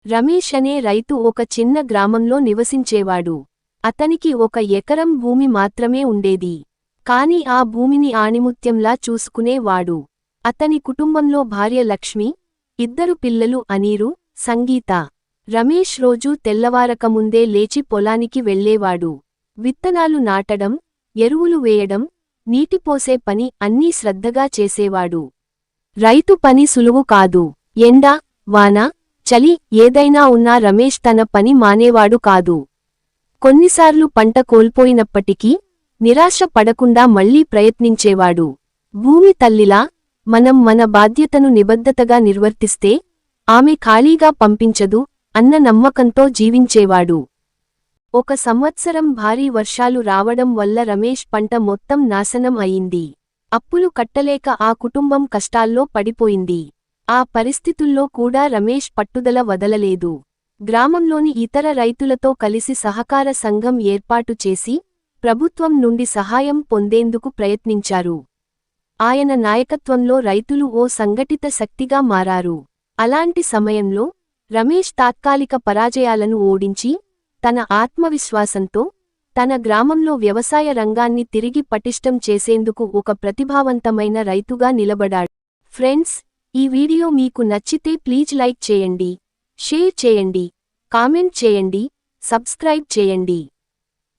రమేష్ అనే రైతు ఒక చిన్న గ్రామంలో నివసించేవాడు. అతనికి 1 ఎకరం భూమి మాత్రమే ఉండేది. కాని ఆ భూమిని ఆణిముత్యంలా చూసుకునేవాడు. అతని కుటుంబంలో భార్య లక్ష్మి, 2 పిల్లలు అనీరు, సంగీత. రమేష్ రోజూ తెల్లవారకముందే లేచి పొలానికి వెళ్ళేవాడు. విత్తనాలు నాటడం, ఎరువులు వేయడం, నీటిపోసే పని అన్నీ శ్రద్ధగా చేసేవాడు. రైతు పని సులువు కాదు. ఎండ, వాన, చలి ఏదైనా ఉన్నా రమేష్ తన పని మానేవాడు కాదు. కొన్నిసార్లు పంట కోల్పోయినప్పటికీ నిరాశ పడకుండా మళ్లీ ప్రయత్నించేవాడు. భూమి తల్లిలా మనం మన బాధ్యతను నిబద్ధతగా నిర్వర్తిస్తే ఆమె ఖాళీగా పంపించదు అన్న నమ్మకంతో జీవించేవాడు. ఒక సంవత్సరం భారీ వర్షాలు రావడం వల్ల రమేష్ పంట మొత్తం నాశనం అయింది. అప్పులు కట్టలేక ఆ కుటుంబం కష్టాల్లో పడిపోయింది. ఆ పరిస్థితుల్లో కూడా రమేష్ పట్టుదల వదలలేదు. గ్రామంలోని ఇతర రైతులతో కలిసి సహకార సంఘం ఏర్పాటు చేసి ప్రభుత్వం నుండి సహాయం పొందేందుకు ప్రయత్నించారు. ఆయన నాయకత్వంలో రైతులు ఓ సంఘటిత శక్తిగా మారారు. అలాంటి సమయంలో రమేష్ తాత్కాలిక పరాజయాలను ఓడించి తన ఆత్మవిశ్వాసంతో తన గ్రామంలో వ్యవసాయ రంగాన్ని తిరిగి పటిష్టం చేసేందుకు ఒక ప్రతిభావంతమైన రైతుగా నిలబడాడు. ఫ్రెండ్స్, ఈ వీడియో మీకు నచ్చితే ప్లీజ్ లైక్ చేయండి, షేర్ చేయండి, కామెంట్ చేయండి, సబ్స్క్రైబ్ చేయండి.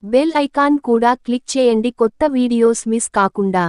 బెల్ ఐకాన్ కూడా క్లిక్ చేయండి కొత్త వీడియోస్ మిస్ కాకుండా.